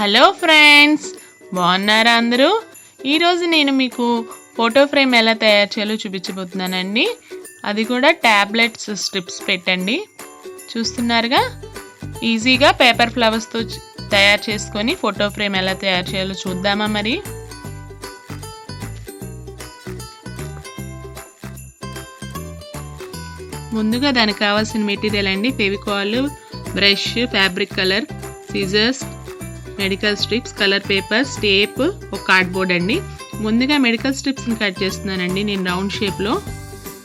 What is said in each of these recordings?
Hello friends, బాగున్నారా అందరూ? ఈరోజు నేను మీకు ఫోటో ఫ్రేమ్ ఎలా తయారు చేయాలో చూపించబోతున్నానండి. అది కూడా ట్యాబ్లెట్స్ స్ట్రిప్స్ పెట్టండి. చూస్తున్నారుగా, ఈజీగా పేపర్ ఫ్లవర్స్తో తయారు చేసుకొని ఫోటో ఫ్రేమ్ ఎలా తయారు చేయాలో చూద్దామా మరి. ముందుగా దానికి కావాల్సిన మెటీరియల్ అండి, Fevicol, brush, fabric colour, scissors, medical strips, colour papers, tape, ఒక కార్డ్బోర్డ్ అండి. ముందుగా మెడికల్ స్ట్రిప్స్ని కట్ చేస్తున్నానండి నేను రౌండ్ షేప్లో.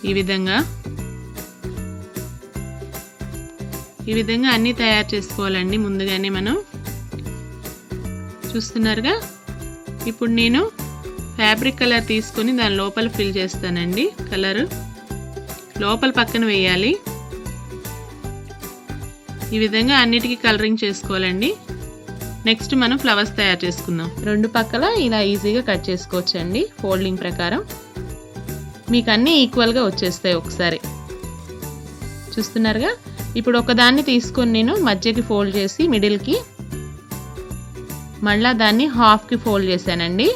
ఈ విధంగా అన్నీ తయారు చేసుకోవాలండి ముందుగానే మనం. చూస్తున్నారుగా, ఇప్పుడు నేను ఫ్యాబ్రిక్ కలర్ తీసుకొని దాని లోపల ఫిల్ చేస్తానండి. కలర్ లోపల పక్కన వేయాలి. ఈ విధంగా అన్నిటికీ కలరింగ్ చేసుకోవాలండి. నెక్స్ట్ మనం ఫ్లవర్స్ తయారు చేసుకుందాం. రెండు పక్కల ఇలా ఈజీగా కట్ చేసుకోవచ్చండి ఫోల్డింగ్ ప్రకారం. మీకు అన్నీ ఈక్వల్గా వచ్చేస్తాయి ఒకసారి. చూస్తున్నారుగా, ఇప్పుడు ఒకదాన్ని తీసుకొని నేను మధ్యకి ఫోల్డ్ చేసి మిడిల్కి, మళ్ళీ దాన్ని హాఫ్కి ఫోల్డ్ చేశానండి.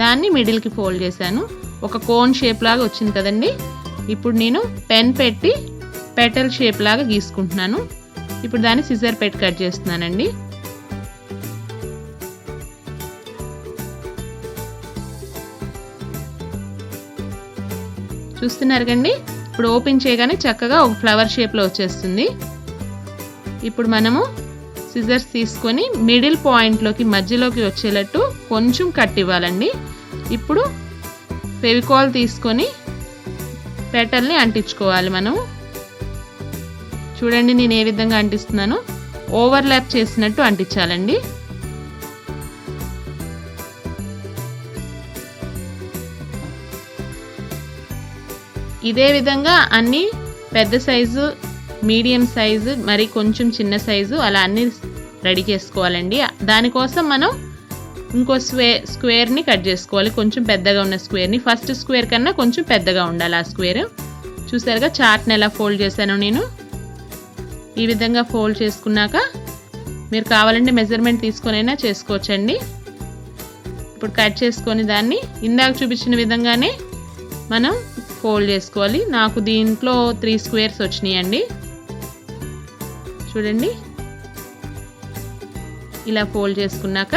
దాన్ని మిడిల్కి ఫోల్డ్ చేశాను. ఒక కోన్ షేప్ లాగా వచ్చింది కదండి. ఇప్పుడు నేను పెన్ పెట్టి పెటల్ షేప్ లాగా గీసుకుంటున్నాను. ఇప్పుడు దాన్ని సిజర్ పెట్టి కట్ చేస్తున్నానండి. చూస్తున్నారు కండి, ఇప్పుడు ఓపెన్ చేయగానే చక్కగా ఒక ఫ్లవర్ షేప్లో వచ్చేస్తుంది. ఇప్పుడు మనము సిజర్స్ తీసుకొని మిడిల్ పాయింట్లోకి మధ్యలోకి వచ్చేటట్టు కొంచెం కట్ ఇవ్వాలండి. ఇప్పుడు ఫెవికాల్ తీసుకొని పెటల్ని అంటించుకోవాలి మనం. చూడండి, నేను ఏ విధంగా అంటిస్తున్నానో, ఓవర్లాప్ చేసినట్టు అంటించాలండి. ఇదే విధంగా అన్ని పెద్ద సైజు, మీడియం సైజు, మరి కొంచెం చిన్న సైజు అలా అన్ని రెడీ చేసుకోవాలండి. దానికోసం మనం ఇంకో స్క్వేర్ని కట్ చేసుకోవాలి. కొంచెం పెద్దగా ఉన్న స్క్వేర్ని, ఫస్ట్ స్క్వేర్ కన్నా కొంచెం పెద్దగా ఉండాలి ఆ స్క్వేర్. చూసారుగా చార్ట్ని ఎలా ఫోల్డ్ చేశాను నేను. ఈ విధంగా ఫోల్డ్ చేసుకున్నాక మీరు కావాలంటే మెజర్మెంట్ తీసుకొనైనా చేసుకోవచ్చండి. ఇప్పుడు కట్ చేసుకొని దాన్ని ఇందాక చూపించిన విధంగానే మనం ఫోల్డ్ చేసుకోవాలి. నాకు దీంట్లో 3 స్క్వేర్స్ వచ్చినాయండి. చూడండి, ఇలా ఫోల్డ్ చేసుకున్నాక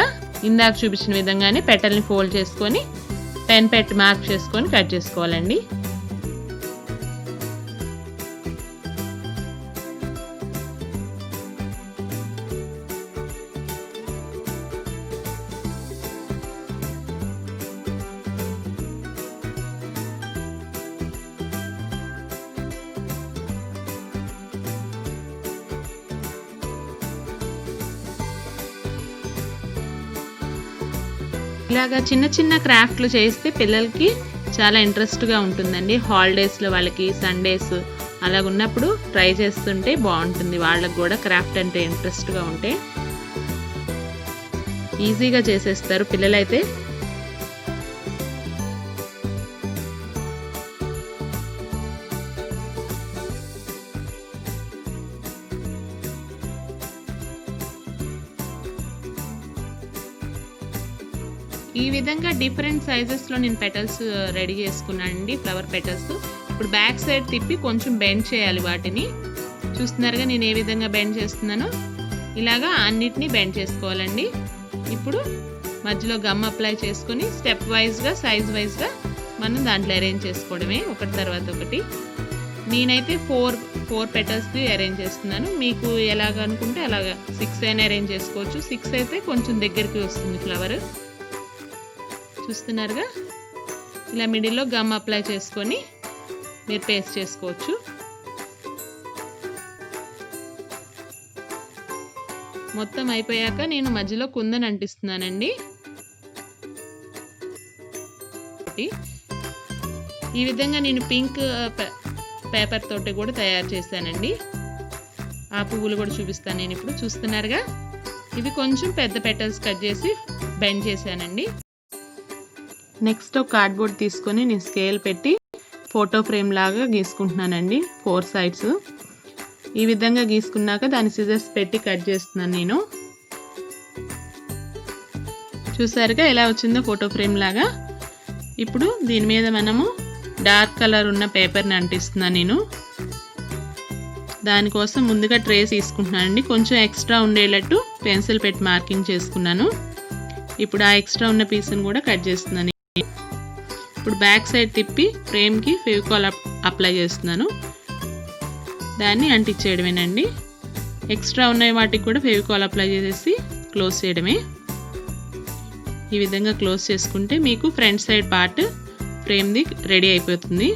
ఇందాక చూపించిన విధంగానే పెటల్ని ఫోల్డ్ చేసుకొని పెన్ పెట్టి మార్క్ చేసుకొని కట్ చేసుకోవాలండి. ఇలాగా చిన్న చిన్న క్రాఫ్ట్లు చేస్తే పిల్లలకి చాలా ఇంట్రెస్ట్గా ఉంటుందండి. హాలిడేస్లో వాళ్ళకి సండేస్ అలాగ ఉన్నప్పుడు ట్రై చేస్తుంటే బాగుంటుంది. వాళ్ళకి కూడా క్రాఫ్ట్ అంటే ఇంట్రెస్ట్గా ఉంటే ఈజీగా చేసేస్తారు పిల్లలైతే. ఈ విధంగా డిఫరెంట్ సైజెస్లో నేను పెటల్స్ రెడీ చేసుకున్నానండి, ఫ్లవర్ పెటల్స్. ఇప్పుడు బ్యాక్ సైడ్ తిప్పి కొంచెం బెండ్ చేయాలి వాటిని. చూస్తున్నారుగా నేను ఏ విధంగా బెండ్ చేస్తున్నానో. ఇలాగా అన్నిటినీ బెండ్ చేసుకోవాలండి. ఇప్పుడు మధ్యలో గమ్ అప్లై చేసుకొని స్టెప్ వైజ్గా, సైజ్ వైజ్గా మనం దాంట్లో అరేంజ్ చేసుకోవడమే, ఒకటి తర్వాత ఒకటి. నేనైతే 4 పెటల్స్ని అరేంజ్ చేస్తున్నాను. మీకు ఎలాగ అనుకుంటే అలాగా 6 అయినా అరేంజ్ చేసుకోవచ్చు. 6 అయితే కొంచెం దగ్గరికి వస్తుంది ఫ్లవర్. చూస్తున్నారుగా, ఇలా మిడిల్లో గమ్ అప్లై చేసుకొని మీరు పేస్ట్ చేసుకోవచ్చు. మొత్తం అయిపోయాక నేను మధ్యలో కుందన్ అంటిస్తున్నానండి. ఈ విధంగా నేను పింక్ పేపర్ తోటి కూడా తయారు చేశానండి. ఆ పువ్వులు కూడా చూపిస్తాను నేను ఇప్పుడు. చూస్తున్నారుగా, ఇవి కొంచెం పెద్ద పెటల్స్ కట్ చేసి బెండ్ చేశానండి. నెక్స్ట్ ఒక కార్డ్బోర్డ్ తీసుకొని నేను స్కేల్ పెట్టి ఫోటో ఫ్రేమ్ లాగా గీసుకుంటున్నానండి 4 సైడ్స్. ఈ విధంగా గీసుకున్నాక దాని సిజర్స్ పెట్టి కట్ చేస్తున్నాను నేను. చూసారుగా ఎలా వచ్చిందో ఫోటో ఫ్రేమ్ లాగా. ఇప్పుడు దీని మీద మనము డార్క్ కలర్ ఉన్న పేపర్ని అంటిస్తున్నాను నేను. దానికోసం ముందుగా ట్రేస్ తీసుకుంటున్నానండి. కొంచెం ఎక్స్ట్రా ఉండేటట్టు పెన్సిల్ పెట్టి మార్కింగ్ చేసుకున్నాను. ఇప్పుడు ఆ ఎక్స్ట్రా ఉన్న పీస్ని కూడా కట్ చేస్తున్నాను. ఇప్పుడు బ్యాక్ సైడ్ తిప్పి ఫ్రేమ్కి ఫెవికాల్ అప్లై చేస్తున్నాను. దాన్ని అంటించేయడమేనండి. ఎక్స్ట్రా ఉన్న వాటికి కూడా ఫెవికాల్ అప్లై చేసేసి క్లోజ్ చేయడమే. ఈ విధంగా క్లోజ్ చేసుకుంటే మీకు ఫ్రంట్ సైడ్ పార్ట్ ఫ్రేమ్ది రెడీ అయిపోతుంది.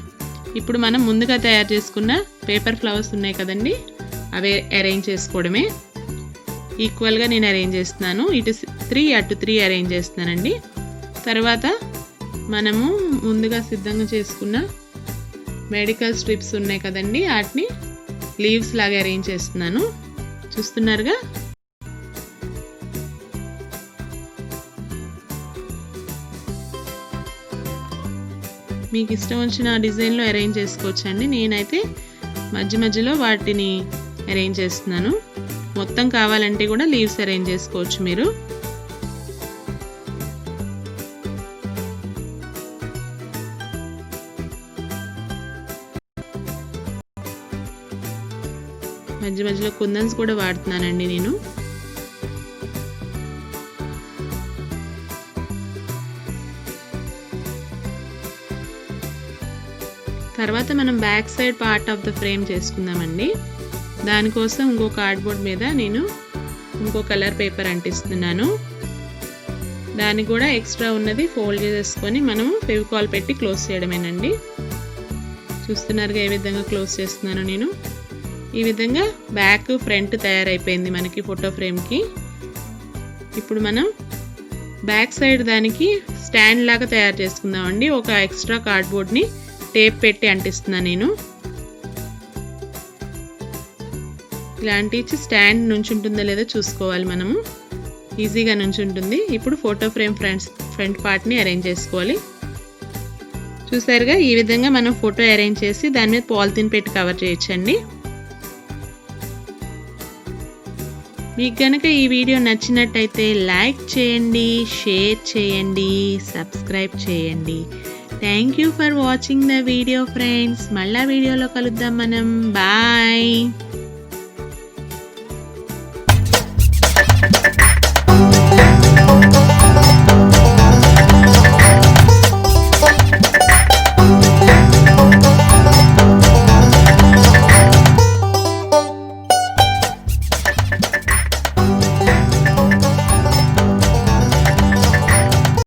ఇప్పుడు మనం ముందుగా తయారు చేసుకున్న పేపర్ ఫ్లవర్స్ ఉన్నాయి కదండి, అవి అరేంజ్ చేసుకోవడమే. ఈక్వల్గా నేను అరేంజ్ చేస్తున్నాను. ఇటు 3 అటు 3 అరేంజ్ చేస్తున్నానండి. తర్వాత మనము ముందుగా సిద్ధంగా చేసుకున్న మెడికల్ స్ట్రిప్స్ ఉన్నాయి కదండి, వాటిని లీవ్స్ లాగా అరేంజ్ చేస్తున్నాను. చూస్తున్నారుగా. మీకు ఇష్టం వచ్చిన డిజైన్లో అరేంజ్ చేసుకోవచ్చండి. నేనైతే మధ్య మధ్యలో వాటిని అరేంజ్ చేస్తున్నాను. మొత్తం కావాలంటే కూడా లీవ్స్ అరేంజ్ చేసుకోవచ్చు మీరు. మధ్య మధ్యలో కుందన్స్ కూడా వాడుతున్నానండి నేను. తర్వాత మనం back side part of the frame చేసుకుందామండి. దానికోసం ఇంకో కార్డ్బోర్డ్ మీద నేను ఇంకో కలర్ పేపర్ అంటిస్తున్నాను. దానికి కూడా ఎక్స్ట్రా ఉన్నది ఫోల్డ్ చేసేసుకొని మనము ఫెవికాల్ పెట్టి క్లోజ్ చేయడమేనండి. చూస్తున్నారుగా ఏ విధంగా క్లోజ్ చేస్తున్నాను నేను. ఈ విధంగా బ్యాక్ ఫ్రంట్ తయారైపోయింది మనకి ఫోటో ఫ్రేమ్కి. ఇప్పుడు మనం బ్యాక్ సైడ్ దానికి స్టాండ్ లాగా తయారు చేసుకుందామండి. ఒక ఎక్స్ట్రా కార్డ్బోర్డ్ని టేప్ పెట్టి అంటిస్తున్నాను నేను. ఇలాంటి స్టాండ్ నుంచి ఉంటుందో లేదో చూసుకోవాలి మనము. ఈజీగా నుంచి ఉంటుంది. ఇప్పుడు ఫోటో ఫ్రేమ్ ఫ్రంట్ పార్ట్ని అరేంజ్ చేసుకోవాలి. చూసారుగా ఈ విధంగా మనం ఫోటో అరేంజ్ చేసి దాని మీద పాలిథిన్ పెట్టి కవర్ చేయొచ్చండి. మీకు కనుక ఈ వీడియో నచ్చినట్టయితే లైక్ చేయండి, షేర్ చేయండి, సబ్స్క్రైబ్ చేయండి. Thank you for watching the video friends. మళ్ళా వీడియోలో కలుద్దాం మనం. బాయ్.